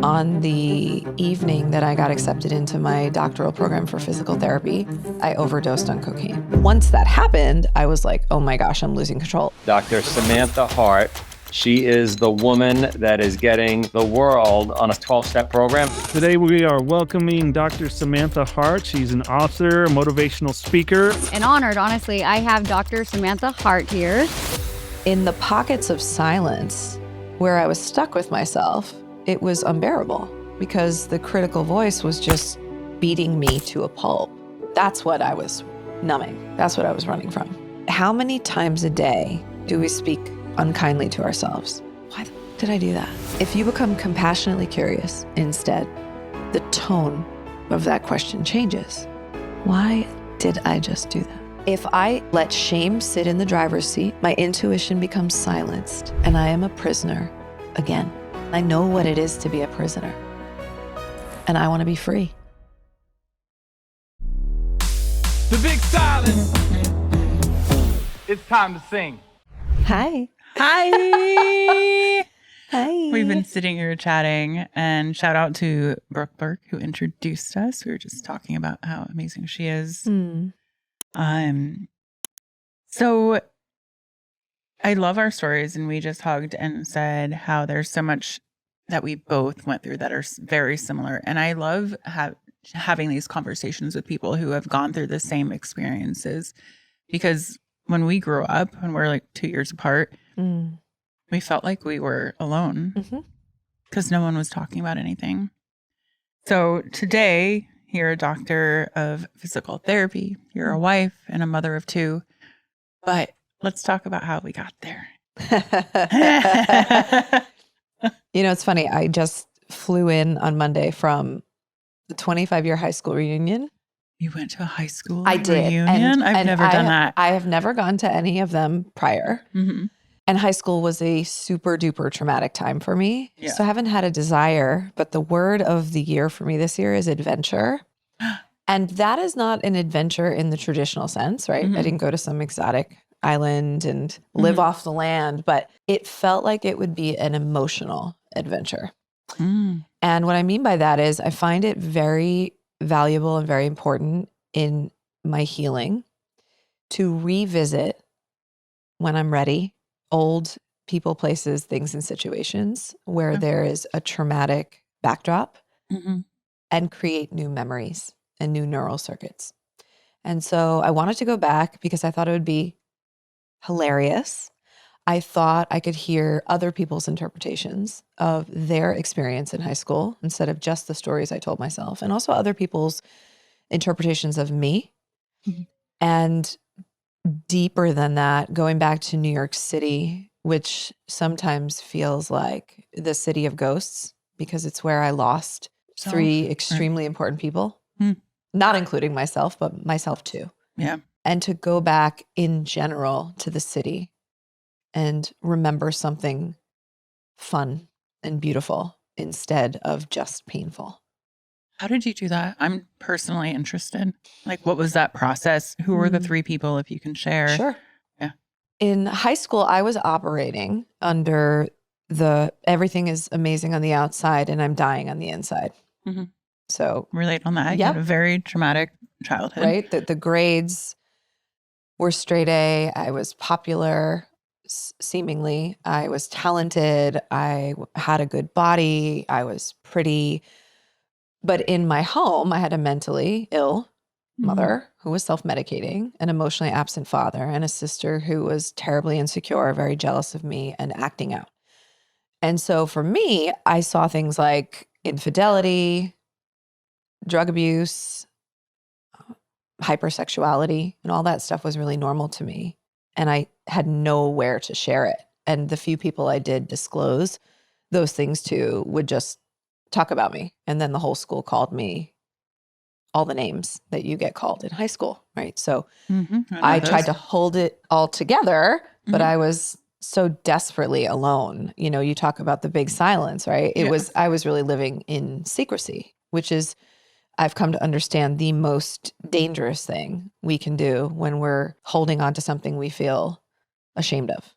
On the evening that I got accepted into my doctoral program for physical therapy, I overdosed on cocaine. Once that happened, I was like, oh my gosh, I'm losing control. Dr. Samantha Harte. She is the woman that is getting the world on a 12-step program. Today we are welcoming Dr. Samantha Harte. She's an author, a motivational speaker. And honored, honestly, I have Dr. Samantha Harte here. In the pockets of silence where I was stuck with myself, it was unbearable because the critical voice was just beating me to a pulp. That's what I was numbing. That's what I was running from. How many times a day do we speak unkindly to ourselves? Why did I do that? If you become compassionately curious instead, the tone of that question changes. Why did I just do that? If I let shame sit in the driver's seat, my intuition becomes silenced and I am a prisoner again. I know what it is to be a prisoner and I want to be free. The big silence. It's time to sing. Hi. Hi. Hi. We've been sitting here chatting, and shout out to Brooke Burke who introduced us. We were just talking about how amazing she is. So I love our stories, and we just hugged and said how there's so much that we both went through that are very similar. And I love having these conversations with people who have gone through the same experiences, because when we grew up, when we're like 2 years apart, we felt like we were alone because no one was talking about anything. So today, you're a doctor of physical therapy, you're a wife and a mother of two, but let's talk about how we got there. You know, it's funny. I just flew in on Monday from the 25-year high school reunion. You went to a high school I did. reunion? I've never done that. I have never gone to any of them prior. And high school was a super duper traumatic time for me. Yeah. So I haven't had a desire, but the word of the year for me this year is adventure. And that is not an adventure in the traditional sense, right? I didn't go to some exotic island and live off the land, but it felt like it would be an emotional adventure. And what I mean by that is I find it very valuable and very important in my healing to revisit, when I'm ready, old people, places, things, and situations where there is a traumatic backdrop and create new memories and new neural circuits. And so I wanted to go back because I thought it would be hilarious. I thought I could hear other people's interpretations of their experience in high school instead of just the stories I told myself, and also other people's interpretations of me. And deeper than that, going back to New York City, which sometimes feels like the city of ghosts because it's where I lost three extremely important people, not including myself, but myself too. Yeah. And to go back in general to the city and remember something fun and beautiful instead of just painful. How did you do that? I'm personally interested. Like, what was that process? Who were the three people, if you can share? Sure. Yeah. In high school, I was operating under the everything is amazing on the outside and I'm dying on the inside. So relate on that. Yep. You had a very traumatic childhood. Right? The grades were straight A. I was popular, seemingly. I was talented. I had a good body. I was pretty. But in my home, I had a mentally ill mother who was self-medicating, an emotionally absent father, and a sister who was terribly insecure, very jealous of me, and acting out. And so for me, I saw things like infidelity, drug abuse, hypersexuality, and all that stuff was really normal to me. And I had nowhere to share it. And the few people I did disclose those things to would just talk about me. And then the whole school called me all the names that you get called in high school, right? So I tried to hold it all together, but I was so desperately alone. You know, you talk about the big silence, right? I was really living in secrecy, which is, I've come to understand, the most dangerous thing we can do when we're holding on to something we feel ashamed of,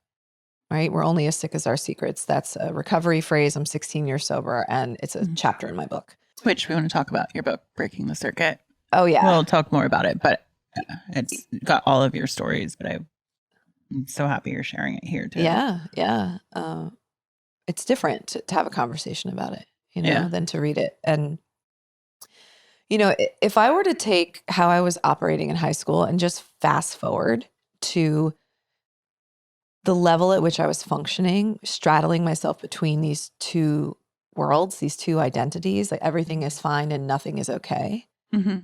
right? We're only as sick as our secrets. That's a recovery phrase. I'm 16 years sober, and it's a chapter in my book. Which we want to talk about your book, Breaking the Circuit. Oh, yeah. We'll talk more about it, but it's got all of your stories, but I'm so happy you're sharing it here too. Yeah. Yeah. It's different to have a conversation about it, than to read it. And, if I were to take how I was operating in high school and just fast forward to the level at which I was functioning, straddling myself between these two worlds, these two identities, like everything is fine and nothing is okay. Mm-hmm.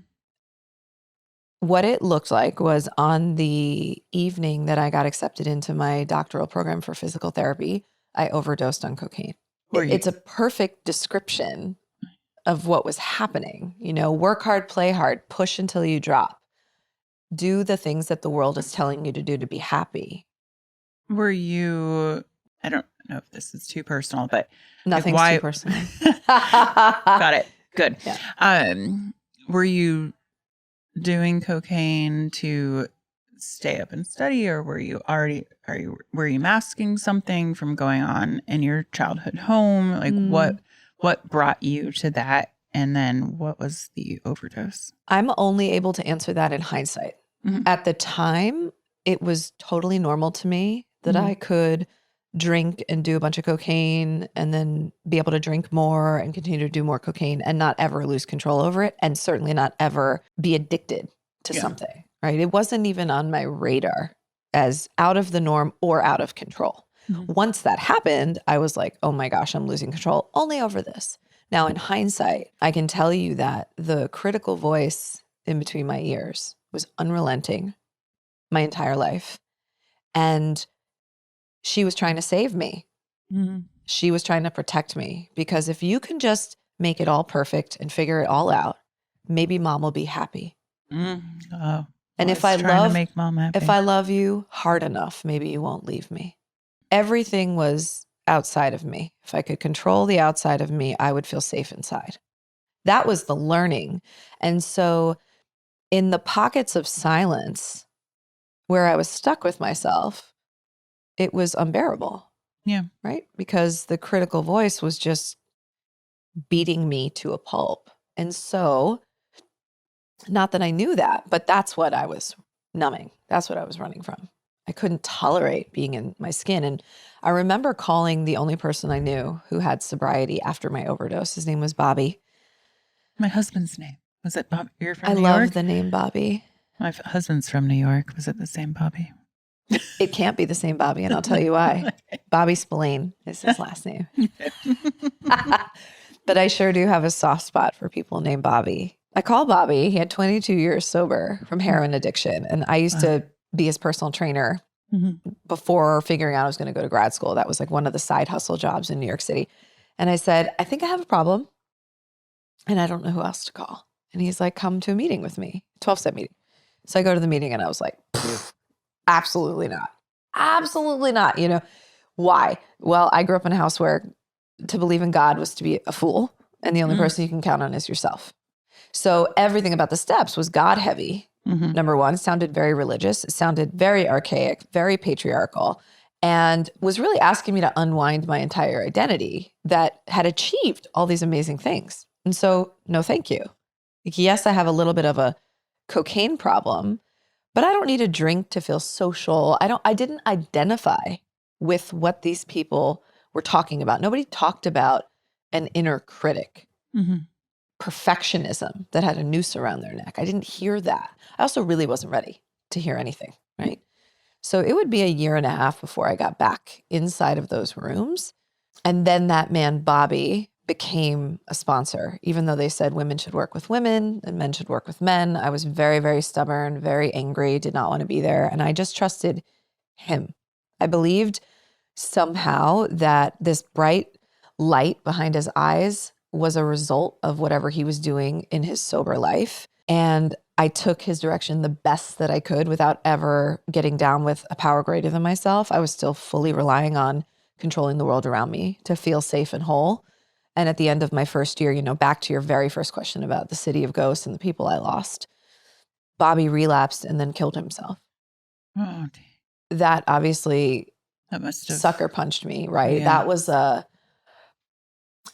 What it looked like was on the evening that I got accepted into my doctoral program for physical therapy, I overdosed on cocaine. It's a perfect description of what was happening. Work hard, play hard, push until you drop. Do the things that the world is telling you to do to be happy. Were you, I don't know if this is too personal, but Nothing's too personal. Got it. Good. Yeah. Were you doing cocaine to stay up and study, or were you masking something from going on in your childhood home? Like what brought you to that? And then what was the overdose? I'm only able to answer that in hindsight. Mm-hmm. At the time, it was totally normal to me that I could drink and do a bunch of cocaine and then be able to drink more and continue to do more cocaine and not ever lose control over it, and certainly not ever be addicted to something, right? It wasn't even on my radar as out of the norm or out of control. Mm-hmm. Once that happened, I was like, oh my gosh, I'm losing control only over this. Now, in hindsight, I can tell you that the critical voice in between my ears was unrelenting my entire life. And she was trying to save me. Mm-hmm. She was trying to protect me, because if you can just make it all perfect and figure it all out, maybe mom will be happy. Mm-hmm. Oh, and if I make mom happy. If I love you hard enough, maybe you won't leave me. Everything was outside of me. If I could control the outside of me, I would feel safe inside. That was the learning. And so in the pockets of silence where I was stuck with myself, it was unbearable. Yeah. Right? Because the critical voice was just beating me to a pulp. And so, not that I knew that, but that's what I was numbing. That's what I was running from. I couldn't tolerate being in my skin. And I remember calling the only person I knew who had sobriety after my overdose. His name was Bobby. My husband's name. Was it Bob? You're from New York? I love the name Bobby. My husband's from New York. Was it the same Bobby? It can't be the same Bobby, and I'll tell you why. Bobby Spillane is his last name. But I sure do have a soft spot for people named Bobby. I call Bobby. He had 22 years sober from heroin addiction, and I used to be his personal trainer before figuring out I was going to go to grad school. That was like one of the side hustle jobs in New York City. And I said, I think I have a problem, and I don't know who else to call. And he's like, come to a meeting with me, 12-step meeting. So I go to the meeting, and I was like, absolutely not. Absolutely not. Why? Well, I grew up in a house where to believe in God was to be a fool, and the only person you can count on is yourself. So everything about the steps was God heavy. Number one, it sounded very religious. It sounded very archaic, very patriarchal, and was really asking me to unwind my entire identity that had achieved all these amazing things. And so, no, thank you. Like, yes, I have a little bit of a cocaine problem, but I don't need a drink to feel social. I didn't identify with what these people were talking about. Nobody talked about an inner critic, perfectionism that had a noose around their neck. I didn't hear that. I also really wasn't ready to hear anything, right? So it would be a year and a half before I got back inside of those rooms. And then that man, Bobby, became a sponsor. Even though they said women should work with women and men should work with men, I was very, very stubborn, very angry, did not want to be there. And I just trusted him. I believed somehow that this bright light behind his eyes was a result of whatever he was doing in his sober life. And I took his direction the best that I could without ever getting down with a power greater than myself. I was still fully relying on controlling the world around me to feel safe and whole. And at the end of my first year, back to your very first question about the city of ghosts and the people I lost, Bobby relapsed and then killed himself. Oh, that obviously That must have sucker punched me, right? Yeah. That was a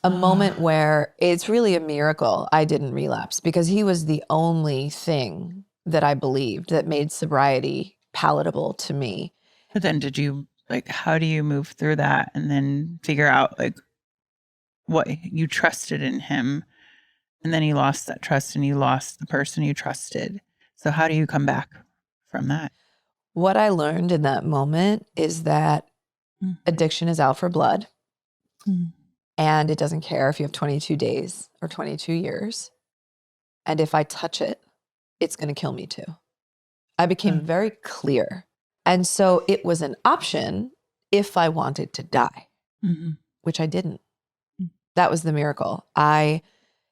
moment where it's really a miracle I didn't relapse, because he was the only thing that I believed that made sobriety palatable to me. But then did you, like, how do you move through that and then figure out, like, what you trusted in him, and then you lost that trust and you lost the person you trusted. So how do you come back from that? What I learned in that moment is that addiction is out for blood, and it doesn't care if you have 22 days or 22 years. And if I touch it, it's going to kill me too. I became very clear. And so it was an option if I wanted to die, which I didn't. That was the miracle. I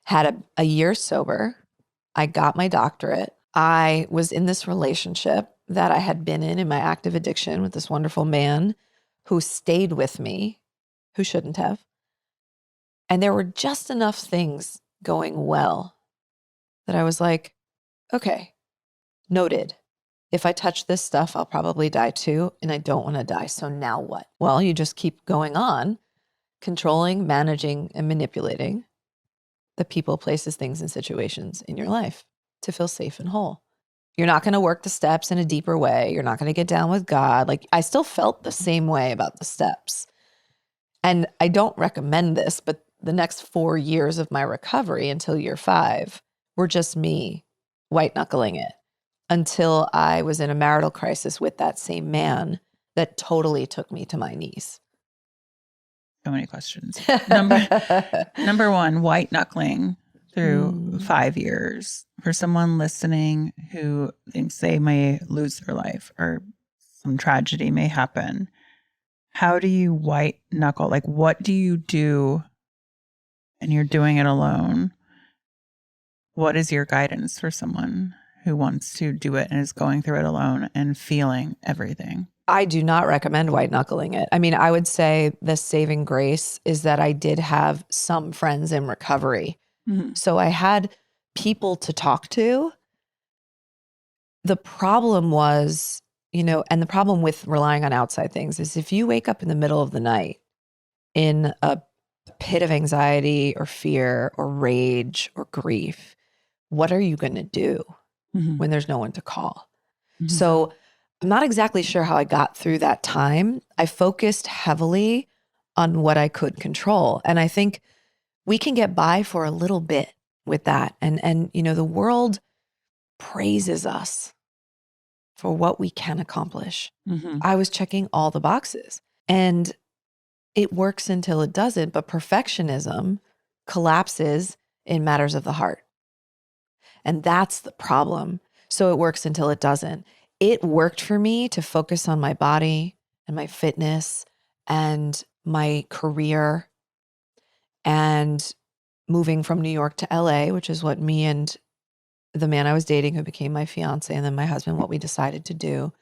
had a year sober. I got my doctorate. I was in this relationship that I had been in my active addiction with this wonderful man who stayed with me, who shouldn't have. And there were just enough things going well that I was like, okay, noted. If I touch this stuff, I'll probably die too, and I don't want to die. So now what? Well, you just keep going on, controlling, managing, and manipulating the people, places, things, and situations in your life to feel safe and whole. You're not going to work the steps in a deeper way. You're not going to get down with God. Like, I still felt the same way about the steps. And I don't recommend this, but the next 4 years of my recovery until year 5 were just me white-knuckling it until I was in a marital crisis with that same man that totally took me to my knees. So many questions. Number one, white-knuckling through 5 years. For someone listening who thinks they may lose their life or some tragedy may happen, how do you white-knuckle? Like, what do you do? And you're doing it alone. What is your guidance for someone who wants to do it and is going through it alone and feeling everything? I do not recommend white-knuckling it. I mean, I would say the saving grace is that I did have some friends in recovery. So I had people to talk to. The problem was, and the problem with relying on outside things is if you wake up in the middle of the night in a pit of anxiety or fear or rage or grief, what are you going to do when there's no one to call? So I'm not exactly sure how I got through that time. I focused heavily on what I could control. And I think we can get by for a little bit with that. And the world praises us for what we can accomplish. I was checking all the boxes, and it works until it doesn't. But perfectionism collapses in matters of the heart. And that's the problem. So it works until it doesn't. It worked for me to focus on my body and my fitness and my career and moving from New York to LA, which is what me and the man I was dating, who became my fiance and then my husband, what we decided to do.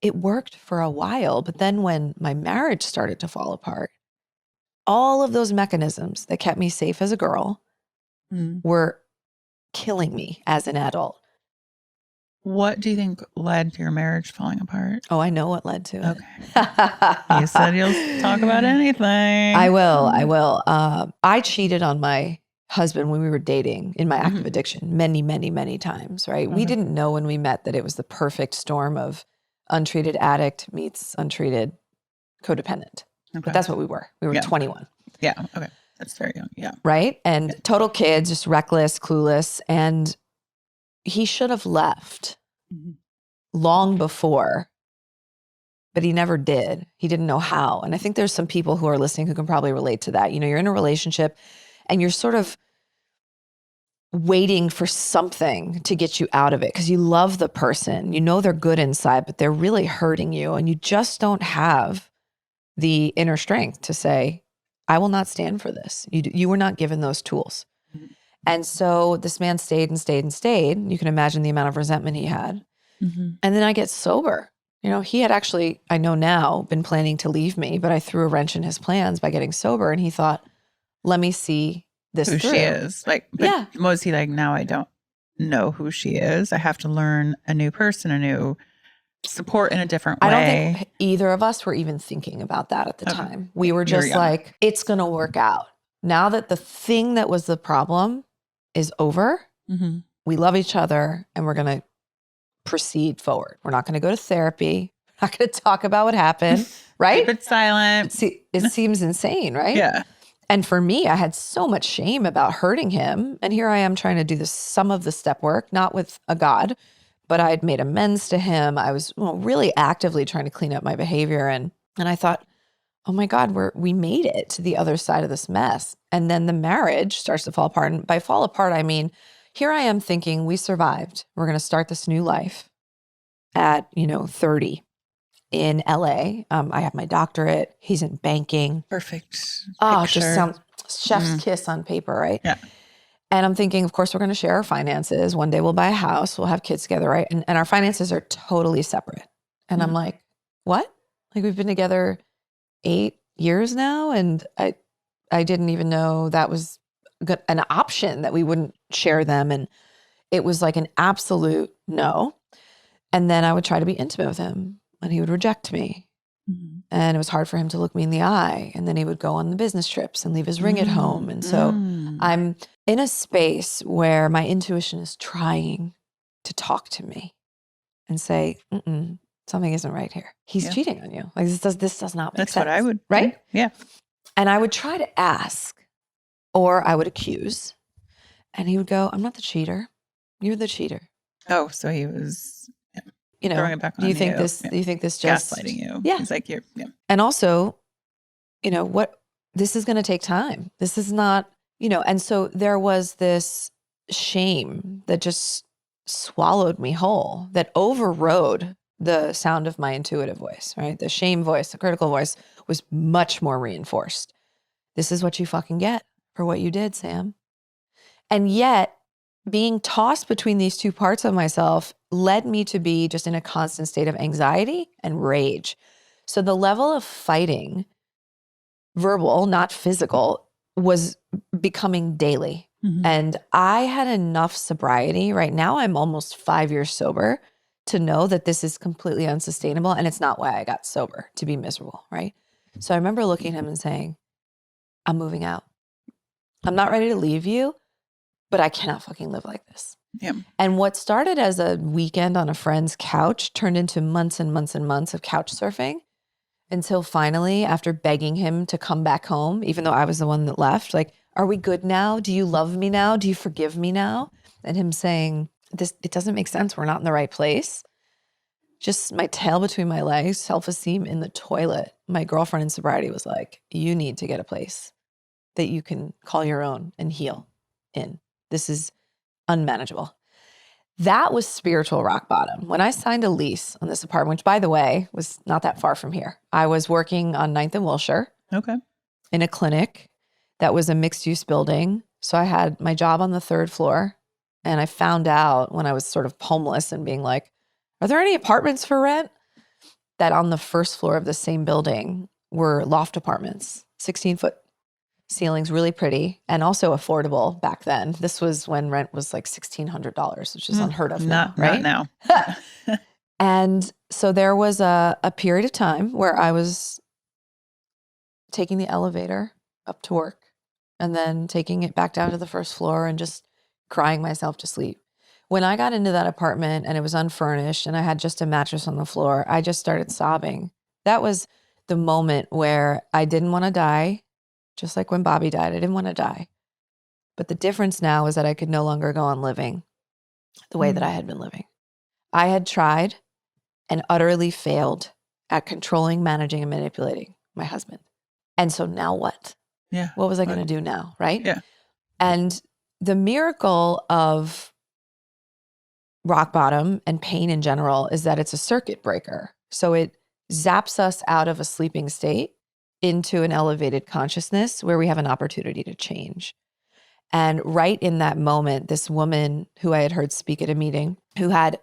It worked for a while. But then when my marriage started to fall apart, all of those mechanisms that kept me safe as a girl were killing me as an adult. What do you think led to your marriage falling apart? Oh, I know what led to it. Okay. You said you'll talk about anything. I will. I cheated on my husband when we were dating in my active addiction many, many, many times, right? We didn't know when we met that it was the perfect storm of untreated addict meets untreated codependent. But that's what we were. We were 21. Yeah. Okay. That's very young. Yeah. Right? And total kids, just reckless, clueless. And he should have left long before, but he never did. He didn't know how. And I think there's some people who are listening who can probably relate to that. You're in a relationship and you're sort of waiting for something to get you out of it because you love the person. They're good inside, but they're really hurting you. And you just don't have the inner strength to say, I will not stand for this. You were not given those tools. And so this man stayed and stayed and stayed. You can imagine the amount of resentment he had. And then I get sober. He had actually, I know now, been planning to leave me, but I threw a wrench in his plans by getting sober. And he thought, let me see this who through. she is. Was he like, now I don't know who she is. I have to learn a new person, a new support in a different way. I don't think either of us were even thinking about that at the time. We were just like, it's going to work out. Now that the thing that was the problem is over, we love each other and we're going to proceed forward. We're not going to go to therapy. We're not going to talk about what happened, right? Keep it silent. It seems insane, right? Yeah. And for me, I had so much shame about hurting him. And here I am trying to do some of the step work, not with a God, but I had made amends to him. I was really actively trying to clean up my behavior. And I thought, oh my God, we made it to the other side of this mess. And then the marriage starts to fall apart. And by fall apart, I mean, here I am thinking we survived. We're going to start this new life at, 30 in LA. I have my doctorate. He's in banking. Perfect. Oh, just sounds chef's kiss on paper, right? Yeah. And I'm thinking, of course, we're going to share our finances. One day we'll buy a house. We'll have kids together, right? And our finances are totally separate. And I'm like, what? Like we've been together 8 years now, and I didn't even know that was an option that we wouldn't share them. And it was like an absolute no. And then I would try to be intimate with him and he would reject me. And it was hard for him to look me in the eye. And then he would go on the business trips and leave his ring at home. And so I'm in a space where my intuition is trying to talk to me and say, something isn't right here. He's cheating on you. Like this does not make sense. That's what I would, right? Yeah. And I would try to ask, or I would accuse, and he would go, I'm not the cheater. You're the cheater. Oh, so he was throwing it back on do you. you think this just gaslighting you? Yeah. He's like, you're, And also, this is going to take time. This is not, and so there was this shame that just swallowed me whole, that overrode the sound of my intuitive voice, right? The shame voice, the critical voice was much more reinforced. This is what you fucking get for what you did, Sam. And yet, being tossed between these two parts of myself led me to be just in a constant state of anxiety and rage. So the level of fighting, verbal, not physical, was becoming daily. And I had enough sobriety. Right now, I'm almost 5 years sober to know that this is completely unsustainable. And it's not why I got sober, to be miserable, right? So I remember looking at him and saying, I'm moving out. I'm not ready to leave you, but I cannot fucking live like this. Yeah. And what started as a weekend on a friend's couch turned into months and months and months of couch surfing until finally, after begging him to come back home, even though I was the one that left, like, are we good now? Do you love me now? Do you forgive me now? And him saying, it doesn't make sense. We're not in the right place. Just my tail between my legs, self-esteem in the toilet. My girlfriend in sobriety was like, you need to get a place that you can call your own and heal in. This is unmanageable. That was spiritual rock bottom. When I signed a lease on this apartment, which by the way, was not that far from here. I was working on 9th and Wilshire. Okay. In a clinic that was a mixed use building. So I had my job on the 3rd floor. And I found out when I was sort of homeless and being like, are there any apartments for rent? That on the 1st floor of the same building were loft apartments, 16-foot ceilings, really pretty, and also affordable back then. This was when rent was like $1,600, which is unheard of now, right? Not now. And so there was a period of time where I was taking the elevator up to work and then taking it back down to the 1st floor and just crying myself to sleep. When I got into that apartment and it was unfurnished and I had just a mattress on the floor, I just started sobbing. That was the moment where I didn't want to die, just like when Bobby died. I didn't want to die. But the difference now is that I could no longer go on living the way that I had been living. I had tried and utterly failed at controlling, managing, and manipulating my husband. And so now what? Yeah. What was I going to do now, right? Yeah. And the miracle of rock bottom and pain in general is that it's a circuit breaker. So it zaps us out of a sleeping state into an elevated consciousness where we have an opportunity to change. And right in that moment, this woman who I had heard speak at a meeting, who had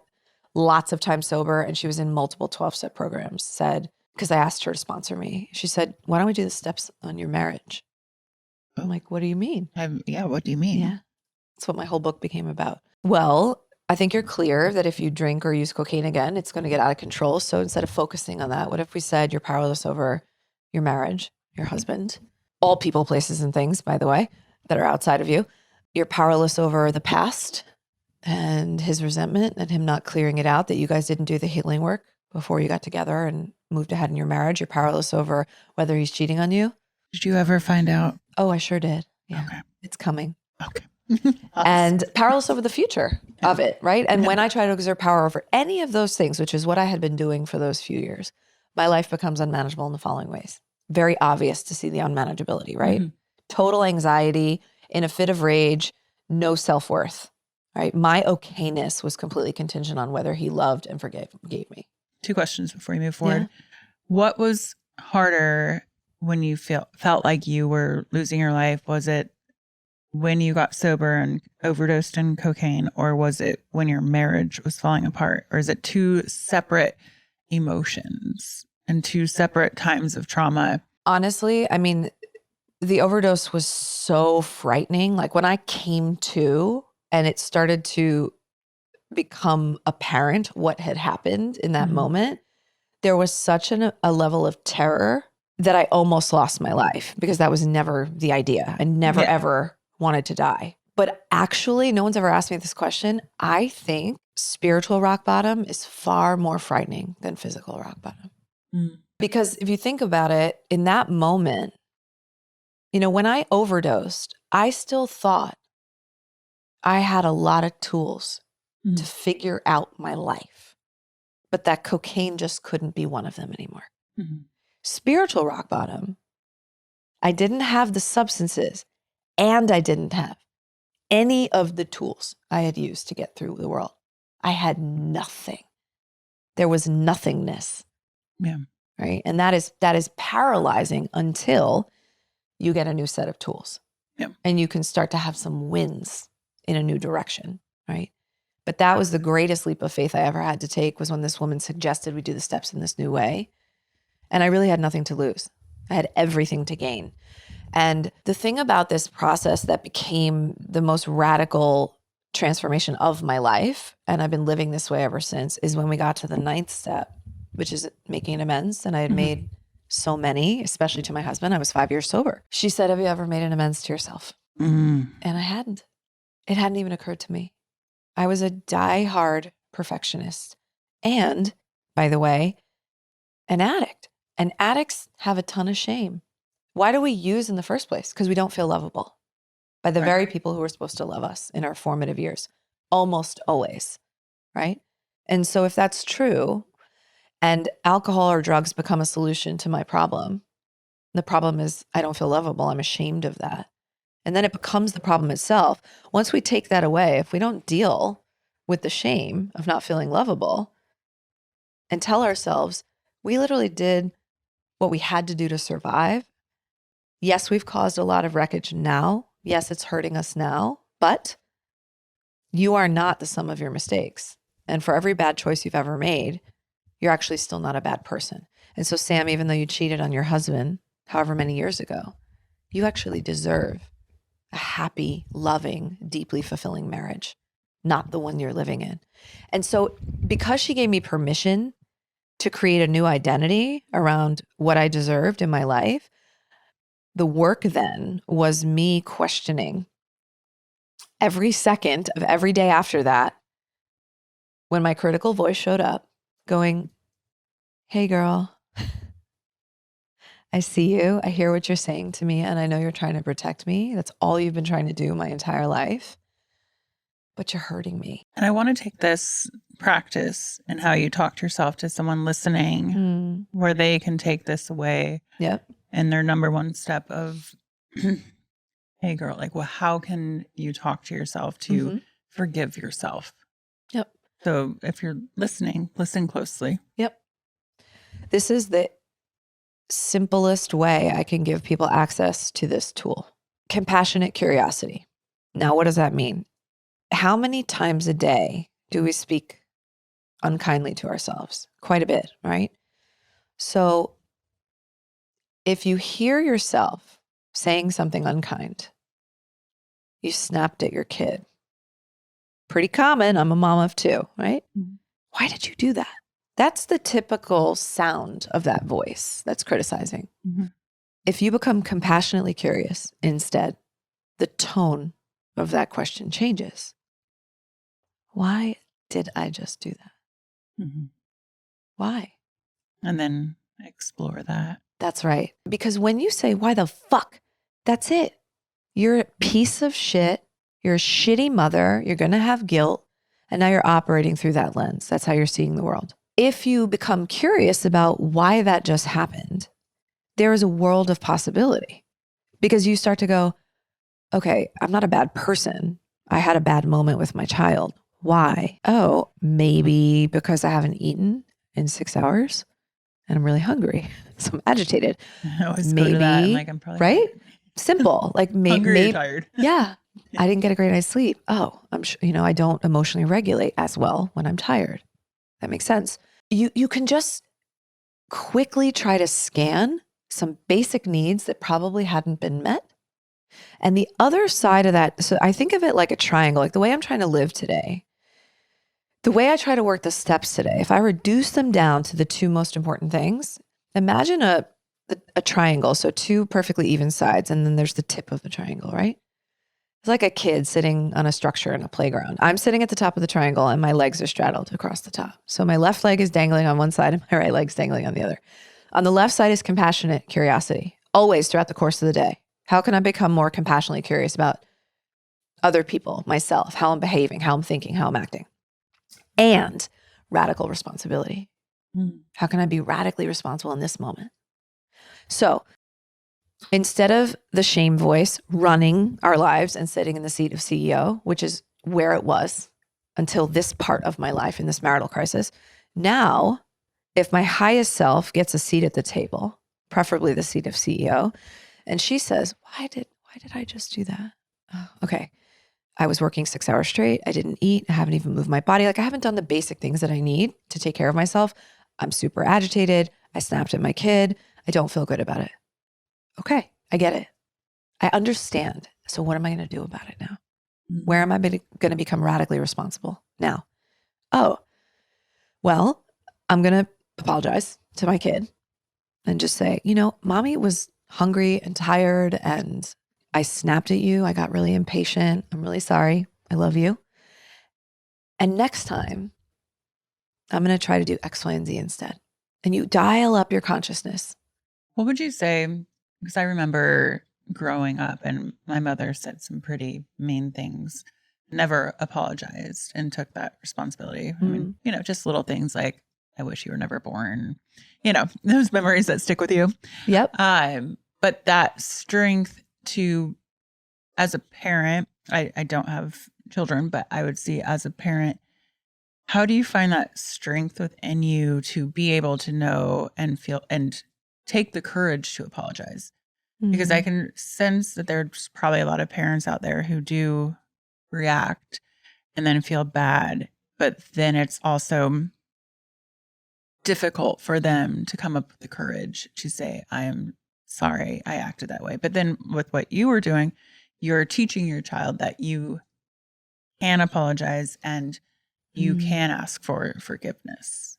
lots of time sober and she was in multiple 12-step programs, said, because I asked her to sponsor me, she said, why don't we do the steps on your marriage? I'm like, what do you mean? What do you mean? Yeah. That's what my whole book became about. Well, I think you're clear that if you drink or use cocaine again, it's going to get out of control. So instead of focusing on that, what if we said you're powerless over your marriage, your husband, all people, places, and things, by the way, that are outside of you. You're powerless over the past and his resentment and him not clearing it out, that you guys didn't do the healing work before you got together and moved ahead in your marriage. You're powerless over whether he's cheating on you. Did you ever find out? Oh, I sure did. Yeah. Okay. It's coming. Okay. And powerless over the future of it, right? And when I try to exert power over any of those things, which is what I had been doing for those few years, my life becomes unmanageable in the following ways. Very obvious to see the unmanageability, right? Total anxiety, in a fit of rage, no self-worth, right? My okayness was completely contingent on whether he loved and forgave me. 2 questions before you move forward. Yeah. What was harder when you felt like you were losing your life? Was it when you got sober and overdosed in cocaine, or was it when your marriage was falling apart? Or is it 2 separate emotions and 2 separate times of trauma? Honestly, I mean, the overdose was so frightening. Like when I came to and it started to become apparent what had happened in that moment, there was such a level of terror that I almost lost my life, because that was never the idea. I never, ever wanted to die. But actually, no one's ever asked me this question. I think spiritual rock bottom is far more frightening than physical rock bottom. Because if you think about it, in that moment, you know, when I overdosed, I still thought I had a lot of tools to figure out my life, but that cocaine just couldn't be one of them anymore. Spiritual rock bottom, I didn't have the substances and I didn't have any of the tools I had used to get through the world. I had nothing. There was nothingness. Yeah. Right. And that is paralyzing until you get a new set of tools. Yeah. And you can start to have some wins in a new direction. Right. But that was the greatest leap of faith I ever had to take, was when this woman suggested we do the steps in this new way. And I really had nothing to lose. I had everything to gain. And the thing about this process that became the most radical transformation of my life, and I've been living this way ever since, is when we got to the 9th step, which is making amends. And I had made so many, especially to my husband. I was 5 years sober. She said, have you ever made an amends to yourself? And I hadn't. It hadn't even occurred to me. I was a die-hard perfectionist. And, by the way, an addict. And addicts have a ton of shame. Why do we use in the first place? Because we don't feel lovable by the very people who are supposed to love us in our formative years. Almost always, right? And so if that's true, and alcohol or drugs become a solution to my problem, the problem is I don't feel lovable. I'm ashamed of that. And then it becomes the problem itself. Once we take that away, if we don't deal with the shame of not feeling lovable and tell ourselves, we literally did what we had to do to survive. Yes, we've caused a lot of wreckage now. Yes, it's hurting us now, but you are not the sum of your mistakes. And for every bad choice you've ever made, you're actually still not a bad person. And so, Sam, even though you cheated on your husband however many years ago, you actually deserve a happy, loving, deeply fulfilling marriage, not the one you're living in. And so because she gave me permission to create a new identity around what I deserved in my life, the work then was me questioning every second of every day after that, when my critical voice showed up, going, hey girl, I see you. I hear what you're saying to me. And I know you're trying to protect me. That's all you've been trying to do my entire life. But you're hurting me. And I want to take this practice and how you talk to yourself to someone listening, where they can take this away. Yep. And their number one step of, hey girl, like, well, how can you talk to yourself to forgive yourself? Yep. So if you're listening, listen closely. Yep. This is the simplest way I can give people access to this tool. Compassionate curiosity. Now, what does that mean? How many times a day do we speak unkindly to ourselves? Quite a bit, right? So if you hear yourself saying something unkind, you snapped at your kid, Pretty common. I'm a mom of 2, right? Mhm. Why did you do that? That's the typical sound of that voice that's criticizing. Mhm. If you become compassionately curious instead, the tone of that question changes. Why did I just do that? Mhm. Why? And then explore that. That's right. Because when you say, why the fuck? That's it. You're a piece of shit. You're a shitty mother. You're going to have guilt. And now you're operating through that lens. That's how you're seeing the world. If you become curious about why that just happened, there is a world of possibility because you start to go, okay, I'm not a bad person. I had a bad moment with my child. Why? Oh, maybe because I haven't eaten in 6 hours and I'm really hungry. So I'm agitated. I always go to that. I'm Maybe, like, I'm probably right? tired. Simple. Like Hungry or maybe, tired. yeah, I didn't get a great night's sleep. Oh, I'm sure, I don't emotionally regulate as well when I'm tired. That makes sense. You can just quickly try to scan some basic needs that probably hadn't been met. And the other side of that, so I think of it like a triangle, like the way I'm trying to live today, the way I try to work the steps today, if I reduce them down to the 2 most important things, imagine a triangle. So 2 perfectly even sides, and then there's the tip of the triangle, right? It's like a kid sitting on a structure in a playground. I'm sitting at the top of the triangle and my legs are straddled across the top. So my left leg is dangling on one side and my right leg's dangling on the other. On the left side is compassionate curiosity, always throughout the course of the day. How can I become more compassionately curious about other people, myself, how I'm behaving, how I'm thinking, how I'm acting? And radical responsibility. How can I be radically responsible in this moment? So instead of the shame voice running our lives and sitting in the seat of CEO, which is where it was until this part of my life in this marital crisis, now, if my highest self gets a seat at the table, preferably the seat of CEO, and she says, why did I just do that? Oh, okay. I was working 6 hours straight. I didn't eat. I haven't even moved my body. Like I haven't done the basic things that I need to take care of myself. I'm super agitated. I snapped at my kid. I don't feel good about it. Okay, I get it. I understand. So what am I going to do about it now? Where am I going to become radically responsible now? Oh, well, I'm going to apologize to my kid and just say, mommy was hungry and tired and I snapped at you. I got really impatient. I'm really sorry. I love you. And next time, I'm going to try to do X, Y, and Z instead. And you dial up your consciousness. What would you say? Because I remember growing up and my mother said some pretty mean things, never apologized and took that responsibility. I mean, just little things like, I wish you were never born, those memories that stick with you. Yep. But that strength to, as a parent, I don't have children, but I would see as a parent, how do you find that strength within you to be able to know and feel and take the courage to apologize? Because I can sense that there's probably a lot of parents out there who do react and then feel bad, but then it's also difficult for them to come up with the courage to say, I am sorry, I acted that way. But then with what you were doing, you're teaching your child that you can apologize and you can ask for forgiveness.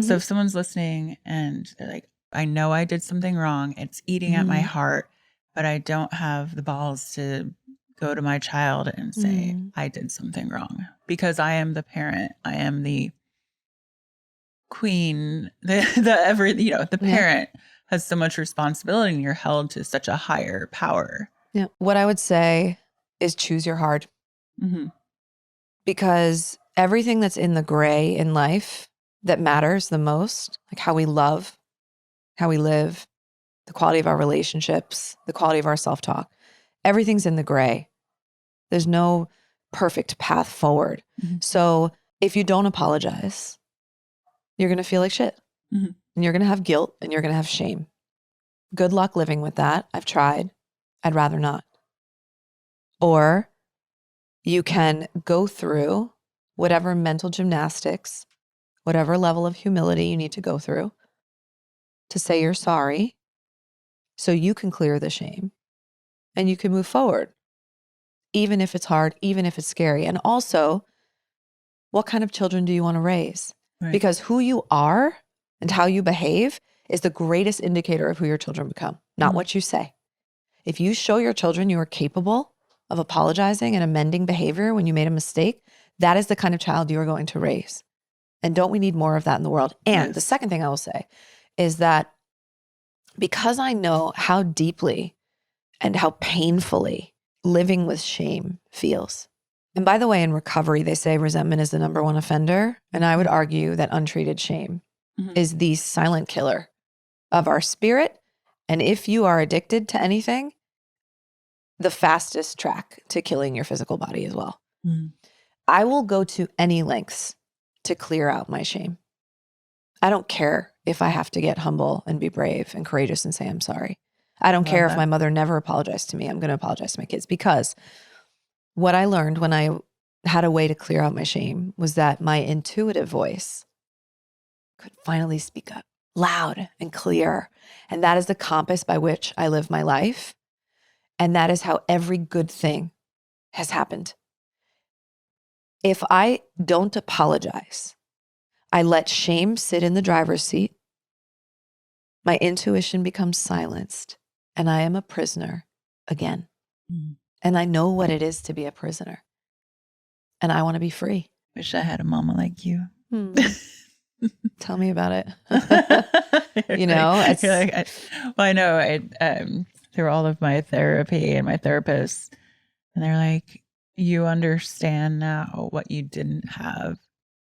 So if someone's listening and they're like, I know I did something wrong, it's eating at my heart, but I don't have the balls to go to my child and say, I did something wrong, because I am the parent, I am the queen, the parent has so much responsibility and you're held to such a higher power. Yeah. What I would say is choose your hard. Because everything that's in the gray in life that matters the most, like how we love, how we live, the quality of our relationships, the quality of our self-talk, everything's in the gray. There's no perfect path forward. So if you don't apologize, you're going to feel like shit. And you're going to have guilt and you're going to have shame. Good luck living with that. I've tried. I'd rather not. Or you can go through whatever mental gymnastics, whatever level of humility you need to go through to say you're sorry so you can clear the shame and you can move forward, even if it's hard, even if it's scary. And also, what kind of children do you want to raise? Right. Because who you are and how you behave is the greatest indicator of who your children become, not what you say. If you show your children you are capable of apologizing and amending behavior when you made a mistake, that is the kind of child you are going to raise. And don't we need more of that in the world? And the second thing I will say is that because I know how deeply and how painfully living with shame feels. And by the way, in recovery, they say resentment is the number one offender. And I would argue that untreated shame is the silent killer of our spirit. And if you are addicted to anything, the fastest track to killing your physical body as well. I will go to any lengths to clear out my shame. I don't care if I have to get humble and be brave and courageous and say I'm sorry. I don't care if my mother never apologized to me. I'm going to apologize to my kids, because what I learned when I had a way to clear out my shame was that my intuitive voice could finally speak up loud and clear. And that is the compass by which I live my life. And that is how every good thing has happened. If I don't apologize, I let shame sit in the driver's seat, my intuition becomes silenced, and I am a prisoner again. And I know what it is to be a prisoner. And I want to be free. Wish I had a mama like you. Tell me about it. You know, it's I know through all of my therapy and my therapists, and they're like, you understand now what you didn't have.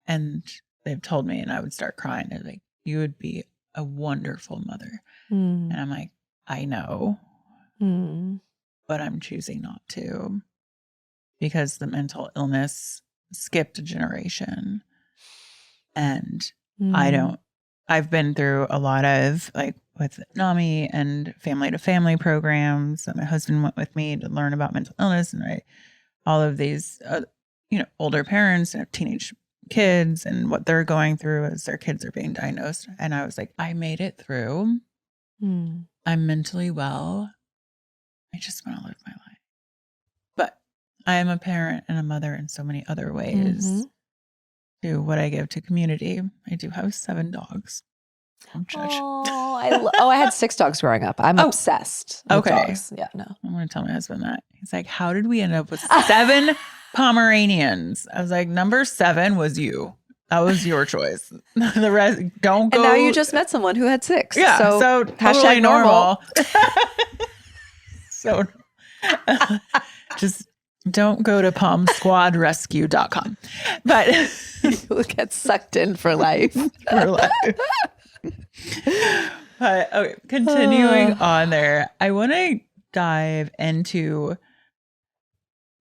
And they've told me, and I would start crying. They're like, you would be a wonderful mother. And I'm like, I know, but I'm choosing not to, because the mental illness skipped a generation. And I've been through a lot of, like, with NAMI and family to family programs that my husband went with me to learn about mental illness, and all of these, older parents and teenage kids and what they're going through as their kids are being diagnosed. And I was like, I made it through. I'm mentally well. I just want to live my life. But I am a parent and a mother in so many other ways. To what I give to community. I do have 7 dogs. Don't judge. I had 6 dogs growing up. I'm obsessed with dogs. Yeah, no. I'm going to tell my husband that. He's like, how did we end up with 7 Pomeranians? I was like, number 7 was you. That was your choice. The rest, don't go. And now you just met someone who had 6. Yeah, so totally normal. So just don't go to PalmSquadRescue.com. But you'll get sucked in for life. But okay, continuing on there, I want to dive into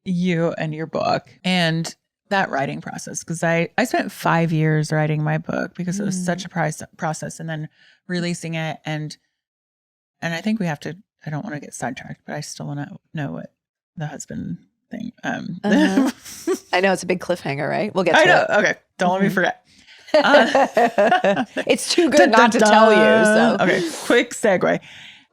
you and your book and that writing process, because I spent 5 years writing my book because it was such a process, and then releasing it, and I think we have to, I don't want to get sidetracked, but I still want to know what the husband thing. I know it's a big cliffhanger, right? We'll get to it. Okay, don't let me forget. It's too good not to tell you. So okay, quick segue.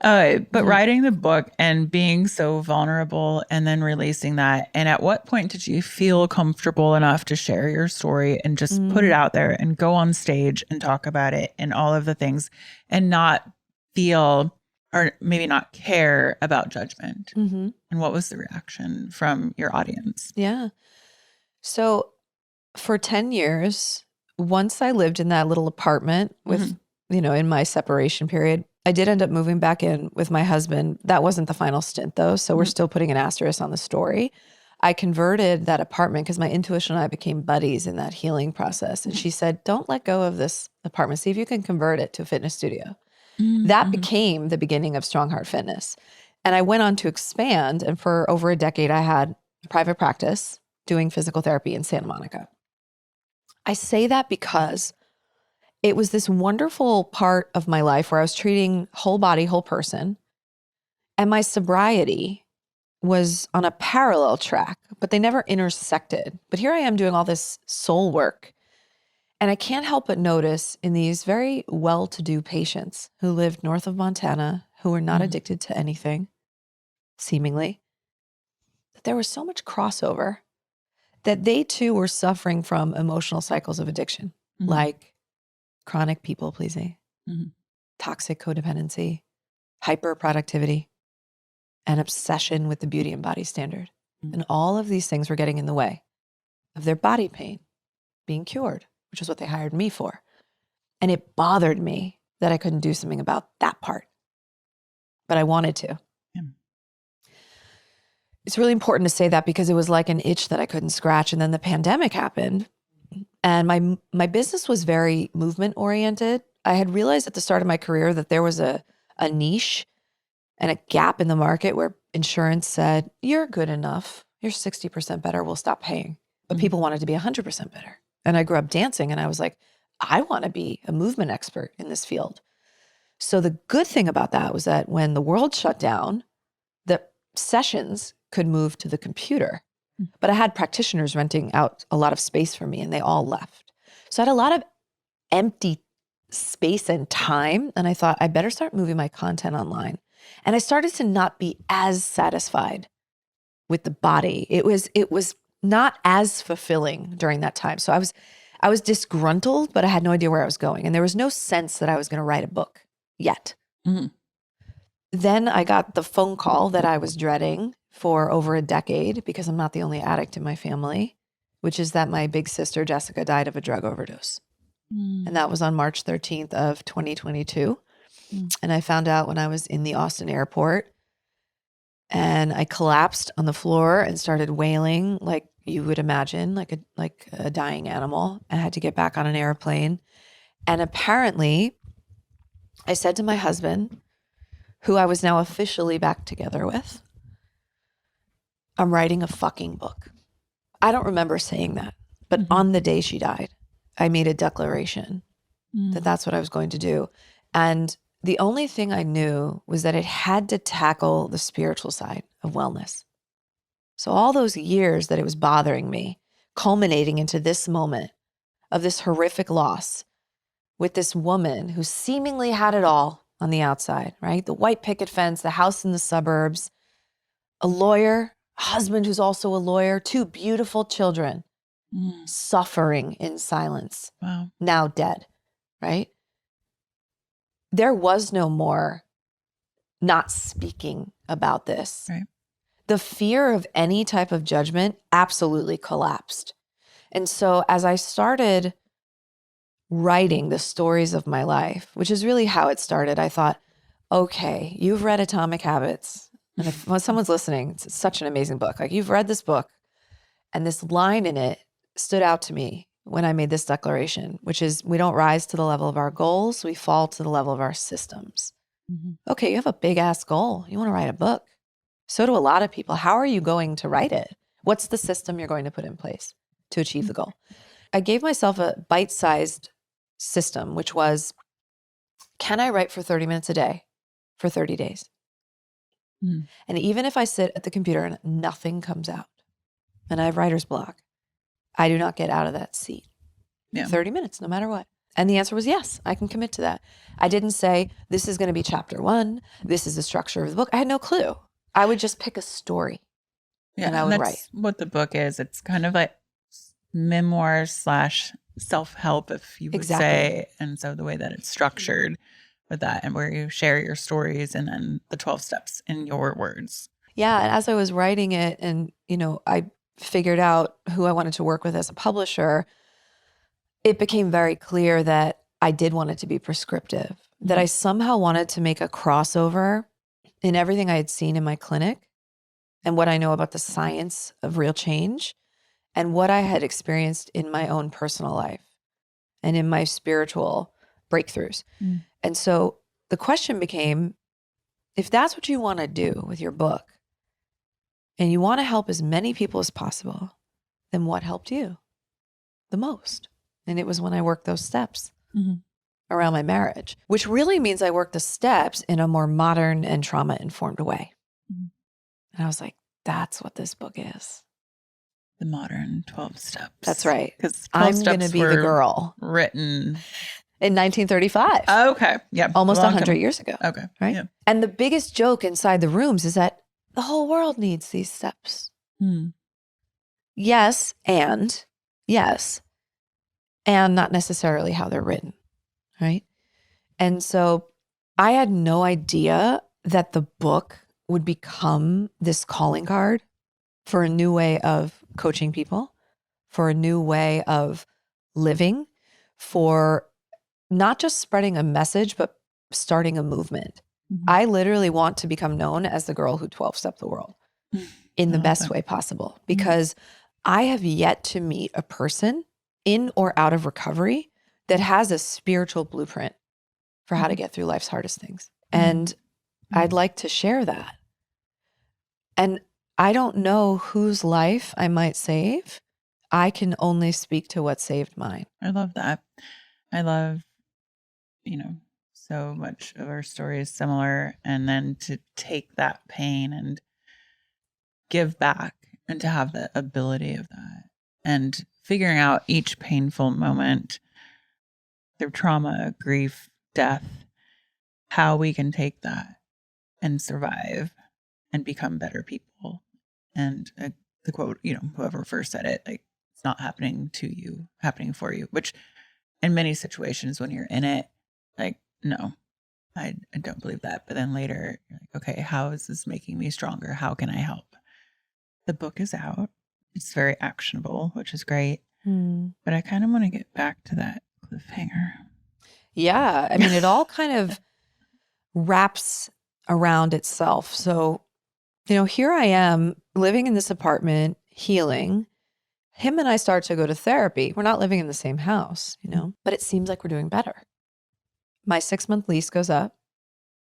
But writing the book and being so vulnerable and then releasing that, and at what point did you feel comfortable enough to share your story and just put it out there and go on stage and talk about it and all of the things, and not feel, or maybe not care about judgment? And what was the reaction from your audience? Yeah. So for 10 years, once I lived in that little apartment with, in my separation period, I did end up moving back in with my husband. That wasn't the final stint though. So we're still putting an asterisk on the story. I converted that apartment because my intuition and I became buddies in that healing process. And she said, don't let go of this apartment. See if you can convert it to a fitness studio. That became the beginning of Strong Heart Fitness. And I went on to expand. And for over a decade, I had a private practice doing physical therapy in Santa Monica. I say that because it was this wonderful part of my life where I was treating whole body, whole person. And my sobriety was on a parallel track, but they never intersected. But here I am doing all this soul work. And I can't help but notice in these very well-to-do patients who lived north of Montana, who were not addicted to anything, seemingly, that there was so much crossover. that they too were suffering from emotional cycles of addiction, like chronic people pleasing, toxic codependency, hyper productivity, and obsession with the beauty and body standard. And all of these things were getting in the way of their body pain being cured, which is what they hired me for. And it bothered me that I couldn't do something about that part, but I wanted to. It's really important to say that because it was like an itch that I couldn't scratch. And then the pandemic happened and my business was very movement oriented. I had realized at the start of my career that there was a niche and a gap in the market where insurance said, you're good enough. You're 60% better. We'll stop paying. But people wanted to be 100% better. And I grew up dancing and I was like, I want to be a movement expert in this field. So the good thing about that was that when the world shut down, the sessions could move to the computer. But I had practitioners renting out a lot of space for me and they all left. So I had a lot of empty space and time. And I thought I better start moving my content online. And I started to not be as satisfied with the body. It was not as fulfilling during that time. So I was disgruntled, but I had no idea where I was going. And there was no sense that I was going to write a book yet. Then I got the phone call that I was dreading for over a decade because I'm not the only addict in my family, which is that my big sister, Jessica, died of a drug overdose. And that was on March 13th of 2022. And I found out when I was in the Austin airport and I collapsed on the floor and started wailing like you would imagine, like a dying animal. I had to get back on an airplane. And apparently I said to my husband, who I was now officially back together with, I'm writing a fucking book. I don't remember saying that, but on the day she died, I made a declaration that that's what I was going to do. And the only thing I knew was that it had to tackle the spiritual side of wellness. So all those years that it was bothering me, culminating into this moment of this horrific loss with this woman who seemingly had it all on the outside, right? The white picket fence, the house in the suburbs, a lawyer, a husband who's also a lawyer, 2 beautiful children, suffering in silence, now dead, right? There was no more not speaking about this. Right. The fear of any type of judgment absolutely collapsed. And so as I started writing the stories of my life, which is really how it started, I thought, okay, you've read Atomic Habits. And if when someone's listening, it's such an amazing book. Like you've read this book and this line in it stood out to me when I made this declaration, which is we don't rise to the level of our goals, we fall to the level of our systems. Okay, you have a big ass goal. You want to write a book. So do a lot of people. How are you going to write it? What's the system you're going to put in place to achieve the goal? I gave myself a bite-sized system, which was, can I write for 30 minutes a day for 30 days? And even if I sit at the computer and nothing comes out and I have writer's block, I do not get out of that seat. 30 minutes, no matter what. And the answer was yes, I can commit to that. I didn't say, this is going to be chapter 1. This is the structure of the book. I had no clue. I would just pick a story and I would write. What the book is. It's kind of like memoir / self-help, if you would say. And so the way that it's structured with that and where you share your stories and then the 12 steps in your words. Yeah. And as I was writing it and, I figured out who I wanted to work with as a publisher, it became very clear that I did want it to be prescriptive, that I somehow wanted to make a crossover in everything I had seen in my clinic and what I know about the science of real change and what I had experienced in my own personal life and in my spiritual breakthroughs. And so the question became, if that's what you want to do with your book and you want to help as many people as possible, then what helped you the most? And it was when I worked those steps around my marriage, which really means I worked the steps in a more modern and trauma-informed way. And I was like, that's what this book is. The modern 12 steps. That's right. Because I'm going to be the girl. Written in 1935. Okay. Yeah. Almost 100 years ago. Okay. Right. Yeah. And the biggest joke inside the rooms is that the whole world needs these steps. yes, and not necessarily how they're written, right? And so I had no idea that the book would become this calling card for a new way of coaching people, for a new way of living, for not just spreading a message, but starting a movement. I literally want to become known as the girl who 12-stepped the world in the best way possible, because I have yet to meet a person in or out of recovery that has a spiritual blueprint for how to get through life's hardest things. And I'd like to share that. And I don't know whose life I might save. I can only speak to what saved mine. I love that. I love, so much of our story is similar. And then to take that pain and give back and to have the ability of that and figuring out each painful moment through trauma, grief, death, how we can take that and survive and become better people. And the quote, whoever first said it, like, it's not happening to you, happening for you, which in many situations when you're in it, like, no, I don't believe that. But then later you're like, okay, how is this making me stronger? How can I help? The book is out. It's very actionable, which is great. But I kind of want to get back to that cliffhanger. Yeah. I mean, it all kind of wraps around itself. So, here I am living in this apartment, healing. Him and I start to go to therapy. We're not living in the same house, but it seems like we're doing better. My 6-month lease goes up.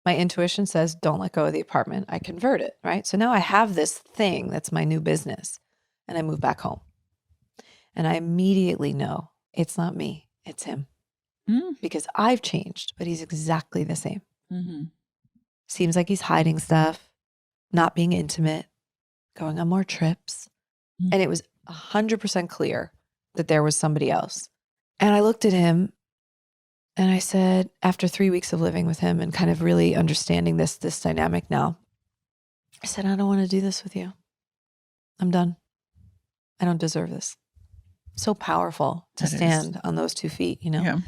My intuition says, don't let go of the apartment. I convert it, right? So now I have this thing that's my new business, and I move back home. And I immediately know it's not me, it's him. Because I've changed, but he's exactly the same. Seems like he's hiding stuff, not being intimate, going on more trips. And it was 100% clear that there was somebody else. And I looked at him and I said, after 3 weeks of living with him and kind of really understanding this dynamic now, I said, I don't want to do this with you. I'm done. I don't deserve this. So powerful to stand on those 2 feet, Yeah.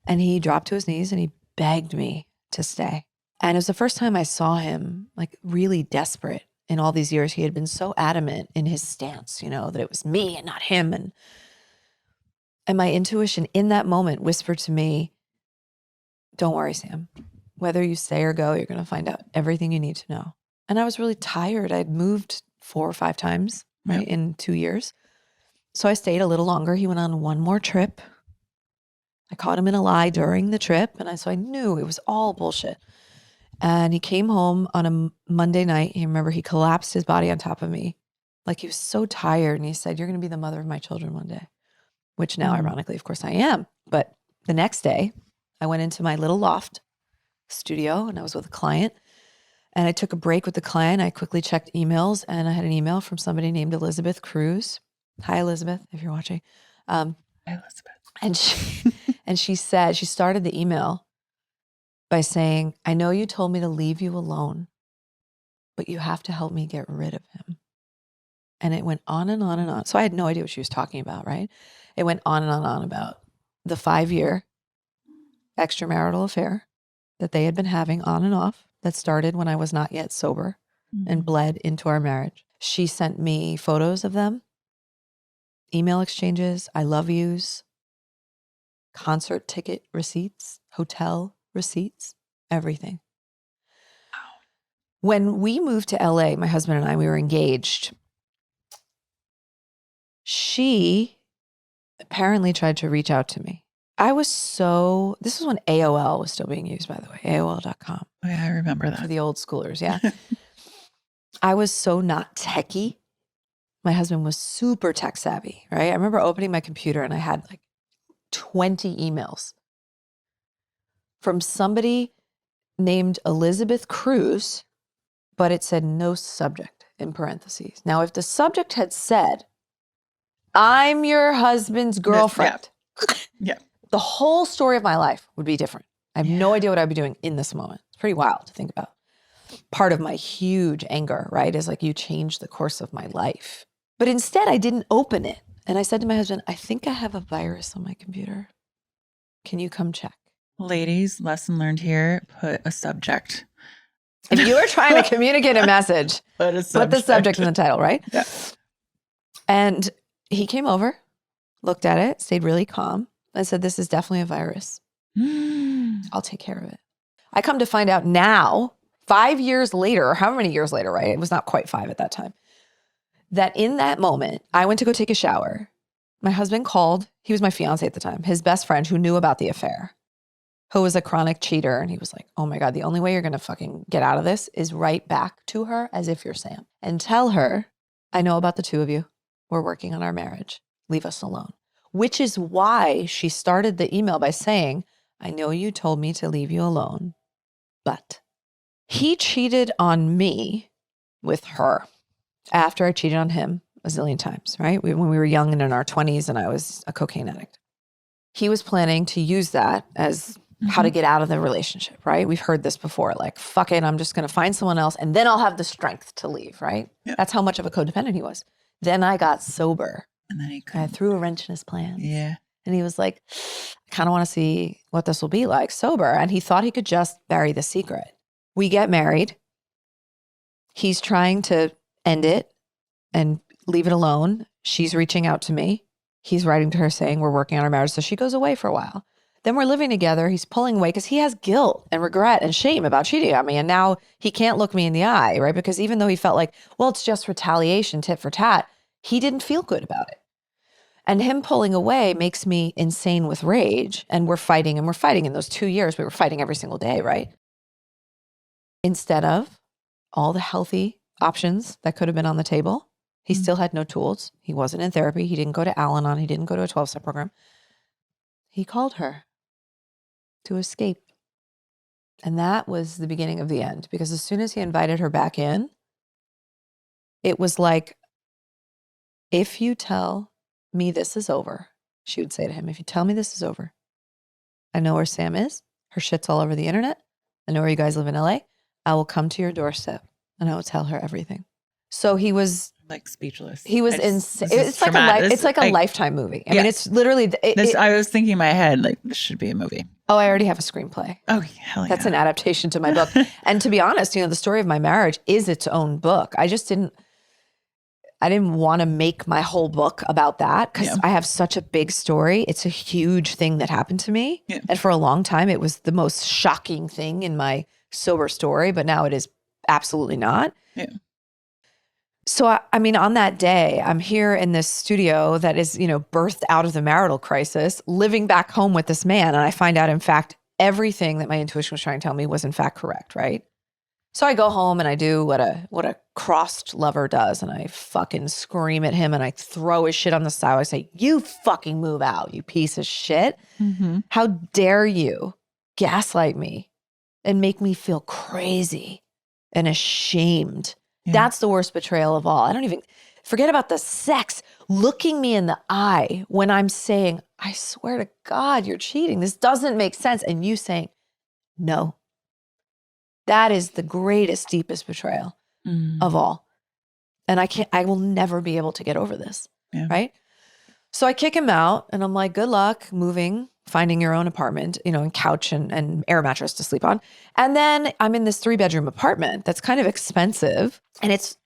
And he dropped to his knees and he begged me to stay. And it was the first time I saw him like really desperate in all these years. He had been so adamant in his stance, that it was me and not him. And my intuition in that moment whispered to me, don't worry, Sam. Whether you stay or go, you're going to find out everything you need to know. And I was really tired. I'd moved 4 or 5 times, right, in 2 years. So I stayed a little longer. He went on one more trip. I caught him in a lie during the trip. And so I knew it was all bullshit. And he came home on a Monday night. You remember he collapsed his body on top of me. Like he was so tired. And he said, you're going to be the mother of my children one day. Which now, ironically, of course I am. But the next day, I went into my little loft studio and I was with a client. And I took a break with the client. I quickly checked emails and I had an email from somebody named Elizabeth Cruz. Hi, Elizabeth, if you're watching. Hi, Elizabeth. And she said, she started the email by saying, I know you told me to leave you alone, but you have to help me get rid of him. And it went on and on and on. So I had no idea what she was talking about, right? It went on and on about the 5-year extramarital affair that they had been having on and off that started when I was not yet sober and bled into our marriage. She sent me photos of them, email exchanges, I love yous, concert ticket receipts, hotel receipts, everything. When we moved to LA, my husband and I, we were engaged. She apparently tried to reach out to me. This was when AOL was still being used, by the way, AOL.com. Oh, yeah, I remember that. For the old schoolers, yeah. I was so not techie. My husband was super tech savvy, right? I remember opening my computer and I had like 20 emails from somebody named Elizabeth Cruz, but it said no subject in parentheses. Now, if the subject had said, I'm your husband's girlfriend, Yeah. the whole story of my life would be different. I have no idea what I'd be doing in this moment. It's pretty wild to think about. Part of my huge anger, right, is like you changed the course of my life. But instead, I didn't open it. And I said to my husband, I think I have a virus on my computer. Can you come check? Ladies, lesson learned here, put a subject. If you are trying to communicate a message, put the subject in the title, right? Yeah. And he came over, looked at it, stayed really calm, and said, this is definitely a virus. I'll take care of it. I come to find out now, 5 years later, or however many years later, right? It was not quite 5 at that time. That in that moment, I went to go take a shower. My husband called. He was my fiance at the time, his best friend who knew about the affair, who was a chronic cheater. And he was like, oh my God, the only way you're going to fucking get out of this is write back to her as if you're Sam and tell her, I know about the two of you. We're working on our marriage. Leave us alone. Which is why she started the email by saying, I know you told me to leave you alone, but he cheated on me with her after I cheated on him a zillion times, right? When we were young and in our 20s and I was a cocaine addict. He was planning to use that as how to get out of the relationship, right? We've heard this before, like, fuck it, I'm just going to find someone else and then I'll have the strength to leave, right? Yeah. That's how much of a codependent he was. Then I got sober. And then I threw a wrench in his plans. Yeah. And he was like, I kind of want to see what this will be like sober. And he thought he could just bury the secret. We get married. He's trying to end it and leave it alone. She's reaching out to me. He's writing to her saying we're working on our marriage. So she goes away for a while. Then we're living together. He's pulling away because he has guilt and regret and shame about cheating on me. And now he can't look me in the eye, right? Because even though he felt like, well, it's just retaliation, tit for tat, he didn't feel good about it. And him pulling away makes me insane with rage. And we're fighting. In those 2 years, we were fighting every single day, right? Instead of all the healthy options that could have been on the table, he still had no tools. He wasn't in therapy. He didn't go to Al-Anon. He didn't go to a 12-step program. He called her to escape. And that was the beginning of the end. Because as soon as he invited her back in, it was like, if you tell me this is over, she would say to him, if you tell me this is over, I know where Sam is. Her shit's all over the internet. I know where you guys live in LA. I will come to your doorstep and I will tell her everything. So he was like speechless. He was insane. It's like a Lifetime movie. I mean, it's literally. I was thinking in my head, like, this should be a movie. Oh, I already have a screenplay. Oh, hell yeah. That's an adaptation to my book. And to be honest, the story of my marriage is its own book. I didn't want to make my whole book about that because I have such a big story. It's a huge thing that happened to me. Yeah. And for a long time, it was the most shocking thing in my sober story, but now it is absolutely not. Yeah. So, I mean, on that day, I'm here in this studio that is, birthed out of the marital crisis, living back home with this man. And I find out, in fact, everything that my intuition was trying to tell me was in fact correct, right? So I go home and I do what a crossed lover does. And I fucking scream at him and I throw his shit on the side. I say, you fucking move out, you piece of shit. Mm-hmm. How dare you gaslight me and make me feel crazy and ashamed. Yeah. That's the worst betrayal of all. I don't even forget about the sex, looking me in the eye when I'm saying, I swear to God, you're cheating. This doesn't make sense. And you saying, no. That is the greatest, deepest betrayal of all. And I will never be able to get over this. Yeah. Right? So I kick him out and I'm like, good luck moving, finding your own apartment, and couch and air mattress to sleep on. And then I'm in this 3-bedroom apartment that's kind of expensive and it's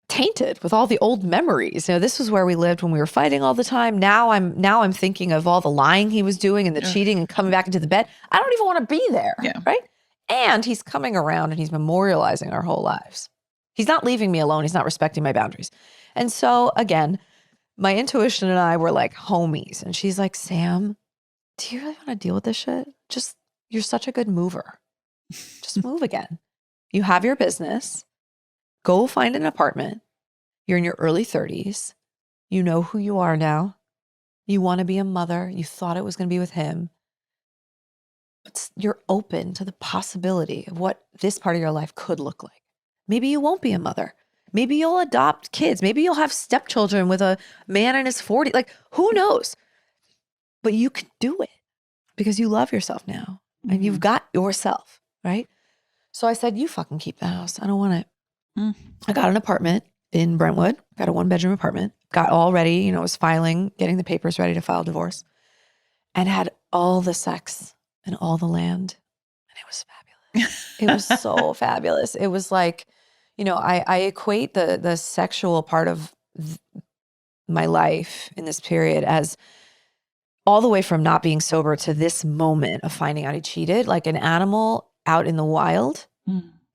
tainted with all the old memories. This was where we lived when we were fighting all the time. Now I'm thinking of all the lying he was doing and the cheating and coming back into the bed. I don't even want to be there. Yeah. Right? And he's coming around and he's memorializing our whole lives. He's not leaving me alone. He's not respecting my boundaries. And so again, my intuition and I were like homies. And she's like, Sam, do you really want to deal with this shit? You're such a good mover. Just move again. You have your business. Go find an apartment. You're in your early 30s. You know who you are now. You want to be a mother. You thought it was going to be with him. But you're open to the possibility of what this part of your life could look like. Maybe you won't be a mother. Maybe you'll adopt kids. Maybe you'll have stepchildren with a man in his 40s. Like, who knows? But you can do it because you love yourself now and you've got yourself, right? So I said, you fucking keep the house. I don't want it. I got an apartment in Brentwood, got a 1-bedroom apartment. got all ready, you know, was filing, getting the papers ready to file divorce, and had all the sex and all the land. And it was fabulous. It was so fabulous. It was like, you know, I equate the sexual part of my life in this period as all the way from not being sober to this moment of finding out he cheated, like an animal out in the wild.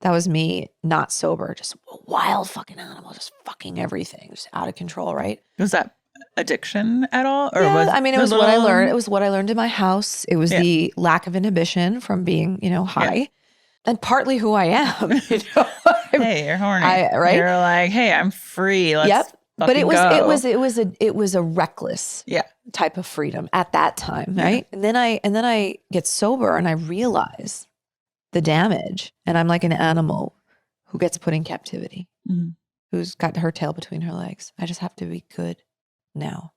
That was me not sober, just a wild fucking animal, just fucking everything, just out of control, right? Was that addiction at all? Or Yeah, was I mean, it the was what I little- learned. It was what I learned in my house. It was Yeah. the lack of inhibition from being, you know, high, and partly who I am. You know? Hey, you're horny. Right? You're like, hey, I'm free. Let's Yep. But it fucking was go. a reckless Yeah. type of freedom at that time, right? And then I get sober and I realize the damage, and I'm like an animal who gets put in captivity, who's got her tail between her legs. I just have to be good now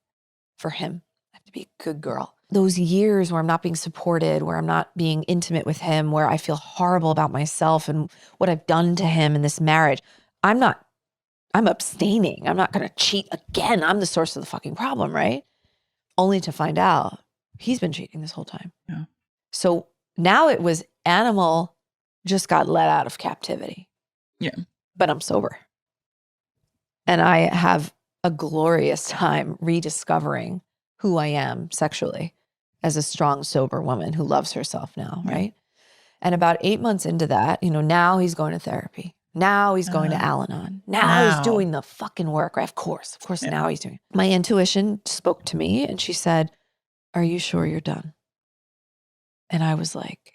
for him. I have to be a good girl. Those years where I'm not being supported, where I'm not being intimate with him, where I feel horrible about myself and what I've done to him in this marriage, I'm abstaining. I'm not going to cheat again. I'm the source of the fucking problem, right? Only to find out he's been cheating this whole time. Yeah. So now it was animal just got let out of captivity. Yeah. But I'm sober. And I have a glorious time rediscovering who I am sexually as a strong, sober woman who loves herself now, right? And about 8 months into that, you know, now he's going to therapy. Now he's going to Al-Anon. Now he's doing the fucking work, right? Of course, now he's doing it. My intuition spoke to me and she said, "Are you sure you're done?" And I was like,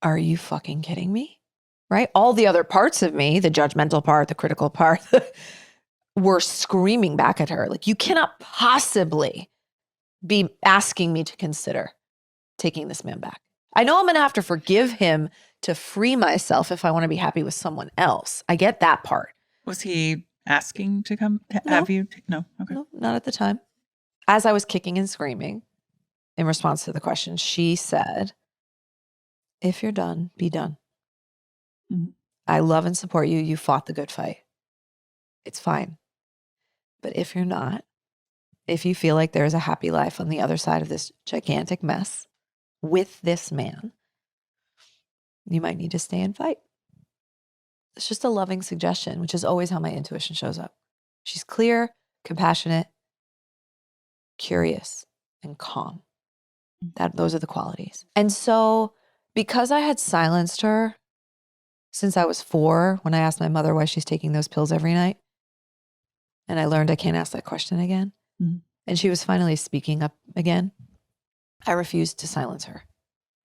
are you fucking kidding me? Right? All the other parts of me, the judgmental part, the critical part, were screaming back at her. Like, you cannot possibly be asking me to consider taking this man back. I know I'm going to have to forgive him to free myself if I want to be happy with someone else. I get that part. Was he asking to come No. have you? No. Okay. No, not at the time. As I was kicking and screaming in response to the question, she said, "If you're done, be done. I love and support you. You fought the good fight. It's fine. But if you're not, if you feel like there's a happy life on the other side of this gigantic mess with this man, you might need to stay and fight." It's just a loving suggestion, which is always how my intuition shows up. She's clear, compassionate, curious, and calm. Those are the qualities. And so because I had silenced her since I was 4, when I asked my mother why she's taking those pills every night, and I learned I can't ask that question again, and she was finally speaking up again, I refused to silence her.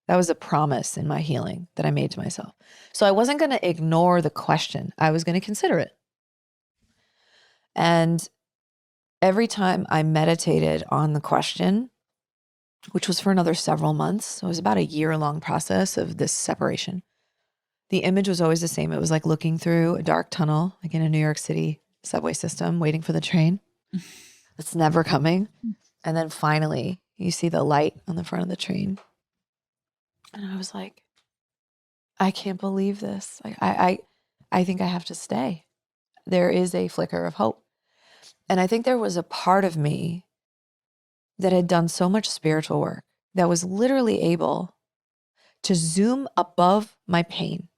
That was a promise in my healing that I made to myself. So I wasn't going to ignore the question. I was going to consider it. And every time I meditated on the question, which was for another several months, it was about a year-long process of this separation, the image was always the same. It was like looking through a dark tunnel, like in a New York City subway system, waiting for the train. It's never coming. And then finally, you see the light on the front of the train. And I was like, I can't believe this. I think I have to stay. There is a flicker of hope. And I think there was a part of me that had done so much spiritual work that was literally able to zoom above my pain